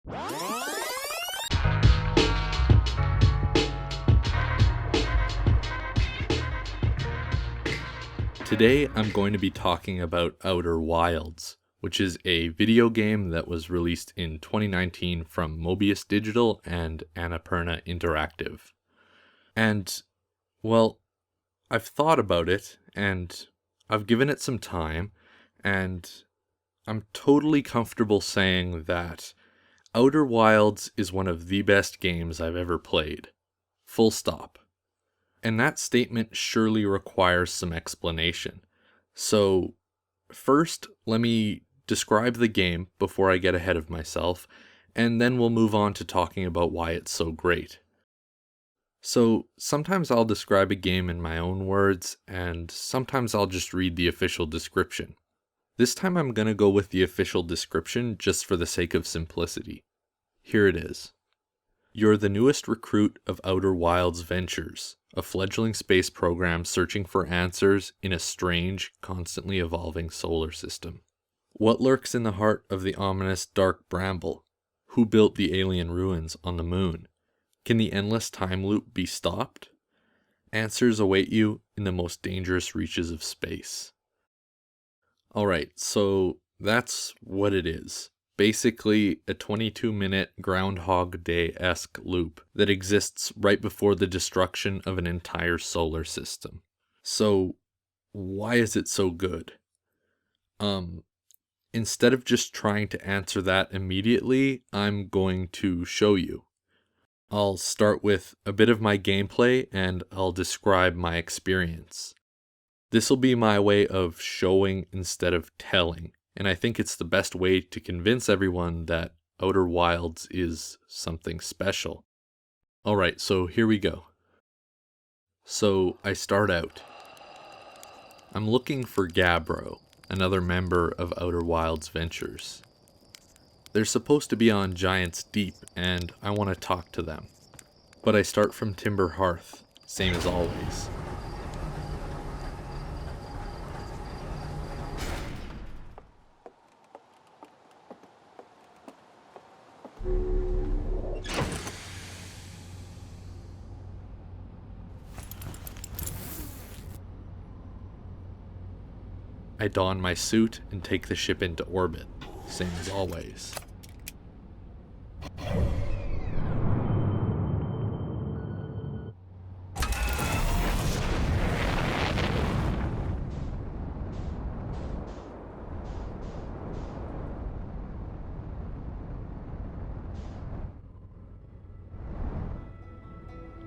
Today I'm going to be talking about Outer Wilds, which is a video game that was released in 2019 from Mobius Digital and Annapurna Interactive. And, well, I've thought about it, and I've given it some time, and I'm totally comfortable saying that Outer Wilds is one of the best games I've ever played. Full stop. And that statement surely requires some explanation. So, first, let me describe the game before I get ahead of myself, and then we'll move on to talking about why it's so great. So, sometimes I'll describe a game in my own words, and sometimes I'll just read the official description. This time I'm going to go with the official description just for the sake of simplicity. Here it is. You're the newest recruit of Outer Wilds Ventures, a fledgling space program searching for answers in a strange, constantly evolving solar system. What lurks in the heart of the ominous dark bramble? Who built the alien ruins on the moon? Can the endless time loop be stopped? Answers await you in the most dangerous reaches of space. Alright, so that's what it is. Basically, a 22-minute Groundhog Day-esque loop that exists right before the destruction of an entire solar system. So, why is it so good? Instead of just trying to answer that immediately, I'm going to show you. I'll start with a bit of my gameplay and I'll describe my experience. This will be my way of showing instead of telling. And I think it's the best way to convince everyone that Outer Wilds is something special. Alright, so here we go. So I start out. I'm looking for Gabbro, another member of Outer Wilds Ventures. They're supposed to be on Giant's Deep, and I want to talk to them. But I start from Timber Hearth, same as always. I don my suit and take the ship into orbit, same as always.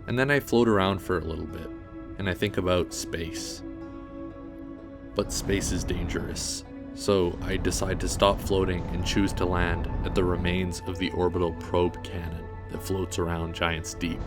And then I float around for a little bit, and I think about space. But space is dangerous, so I decide to stop floating and choose to land at the remains of the orbital probe cannon that floats around Giant's Deep.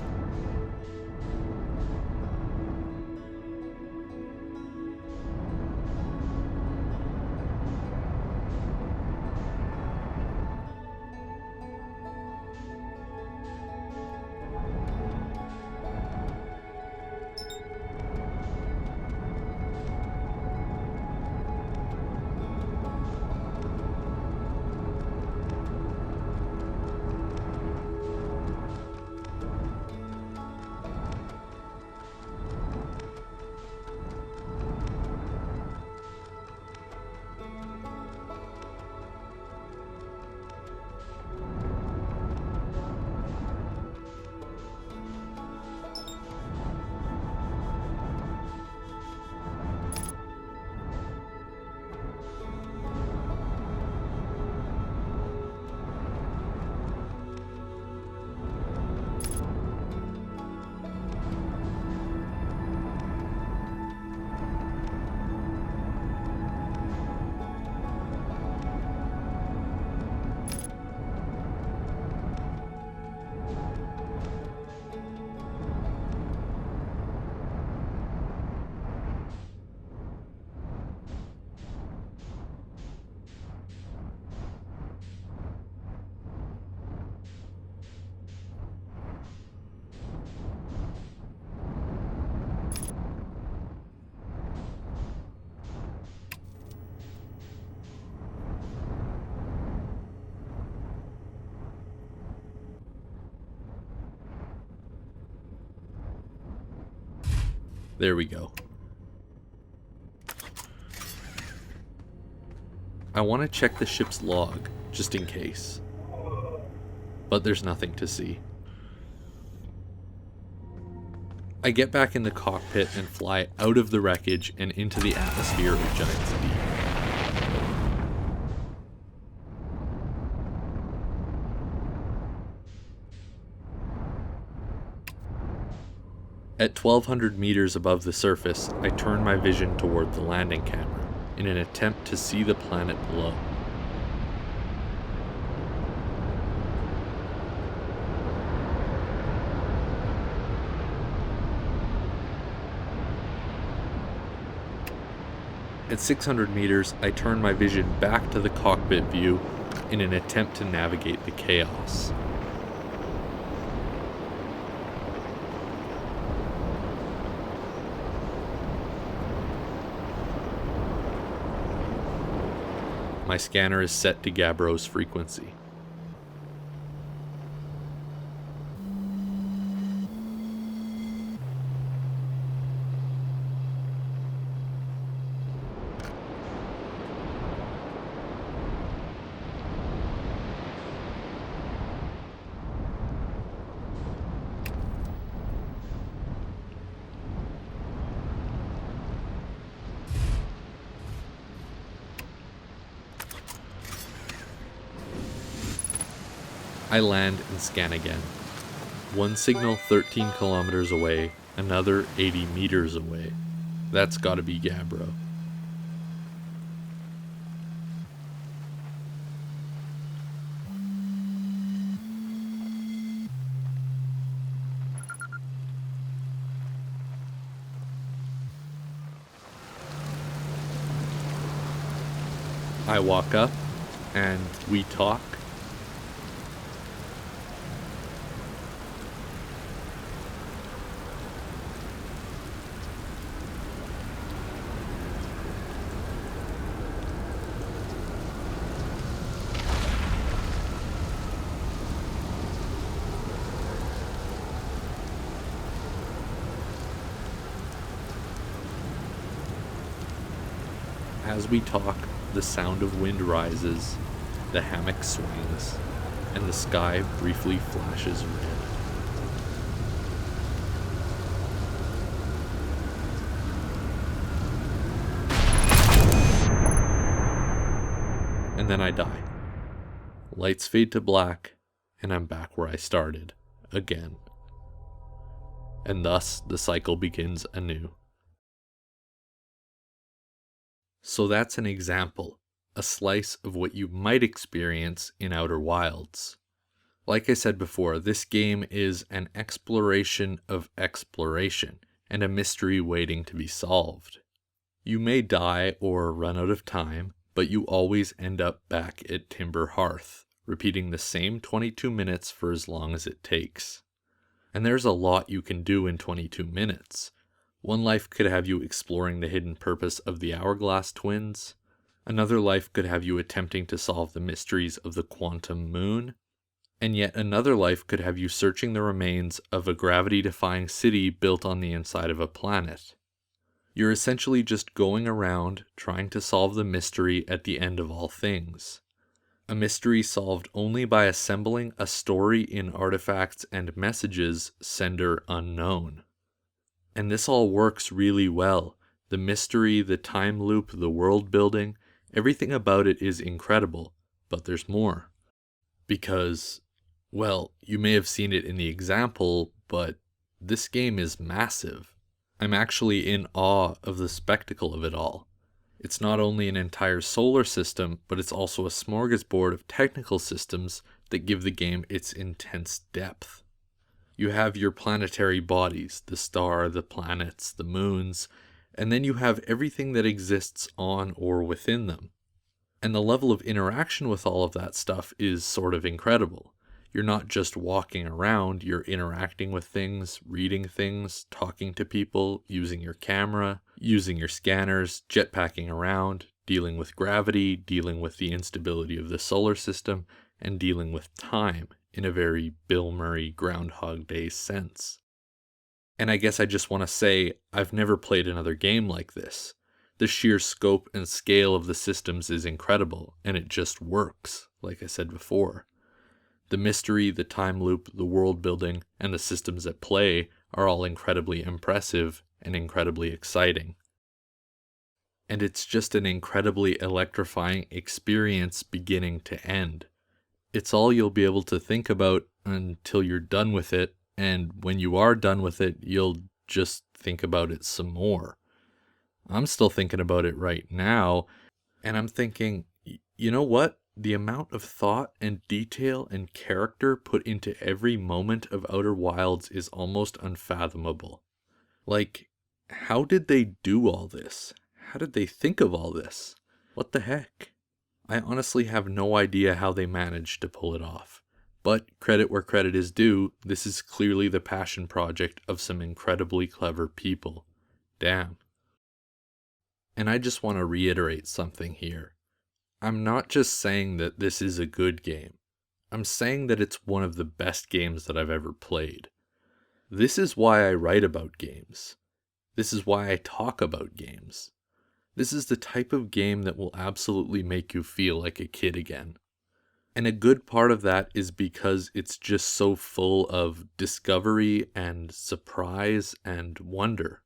There we go. I want to check the ship's log, just in case. But there's nothing to see. I get back in the cockpit and fly out of the wreckage and into the atmosphere of Giant's Deep. At 1,200 meters above the surface, I turn my vision toward the landing camera in an attempt to see the planet below. At 600 meters, I turn my vision back to the cockpit view in an attempt to navigate the chaos. My scanner is set to Gabbro's frequency. I land and scan again. One signal 13 kilometers away, another 80 meters away. That's gotta be Gabbro. I walk up and we talk. As we talk, the sound of wind rises, the hammock swings, and the sky briefly flashes red. And then I die. Lights fade to black, and I'm back where I started, again. And thus the cycle begins anew. So that's an example, a slice of what you might experience in Outer Wilds. Like I said before, this game is an exploration of exploration, and a mystery waiting to be solved. You may die or run out of time, but you always end up back at Timber Hearth, repeating the same 22 minutes for as long as it takes. And there's a lot you can do in 22 minutes. One life could have you exploring the hidden purpose of the Hourglass Twins. Another life could have you attempting to solve the mysteries of the Quantum Moon. And yet another life could have you searching the remains of a gravity-defying city built on the inside of a planet. You're essentially just going around trying to solve the mystery at the end of all things. A mystery solved only by assembling a story in artifacts and messages, sender unknown. And this all works really well. The mystery, the time loop, the world building, everything about it is incredible. But there's more. Because, well, you may have seen it in the example, but this game is massive. I'm actually in awe of the spectacle of it all. It's not only an entire solar system, but it's also a smorgasbord of technical systems that give the game its intense depth. You have your planetary bodies, the star, the planets, the moons, and then you have everything that exists on or within them. And the level of interaction with all of that stuff is sort of incredible. You're not just walking around, you're interacting with things, reading things, talking to people, using your camera, using your scanners, jetpacking around, dealing with gravity, dealing with the instability of the solar system, and dealing with time in a very Bill Murray Groundhog Day sense. And I guess I just want to say I've never played another game like this. The sheer scope and scale of the systems is incredible, and it just works, like I said before. The mystery, the time loop, the world building, and the systems at play are all incredibly impressive and incredibly exciting. And it's just an incredibly electrifying experience beginning to end. It's all you'll be able to think about until you're done with it, and when you are done with it, you'll just think about it some more. I'm still thinking about it right now, and I'm thinking, you know what? The amount of thought and detail and character put into every moment of Outer Wilds is almost unfathomable. Like, how did they do all this? How did they think of all this? What the heck? I honestly have no idea how they managed to pull it off. But credit where credit is due, this is clearly the passion project of some incredibly clever people. Damn. And I just want to reiterate something here. I'm not just saying that this is a good game. I'm saying that it's one of the best games that I've ever played. This is why I write about games. This is why I talk about games. This is the type of game that will absolutely make you feel like a kid again. And a good part of that is because it's just so full of discovery and surprise and wonder.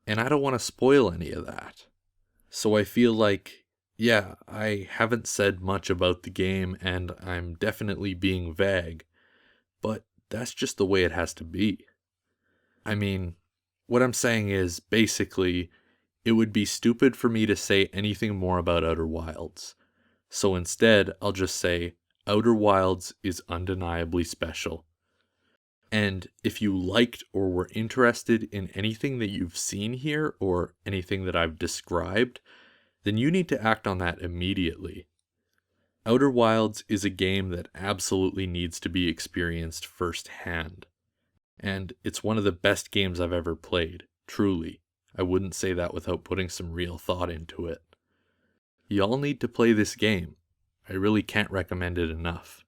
And I don't want to spoil any of that. So I feel like, yeah, I haven't said much about the game and I'm definitely being vague, but that's just the way it has to be. I mean, what I'm saying is, basically, it would be stupid for me to say anything more about Outer Wilds. So instead, I'll just say, Outer Wilds is undeniably special. And if you liked or were interested in anything that you've seen here or anything that I've described, then you need to act on that immediately. Outer Wilds is a game that absolutely needs to be experienced firsthand. And it's one of the best games I've ever played, truly. I wouldn't say that without putting some real thought into it. Y'all need to play this game. I really can't recommend it enough.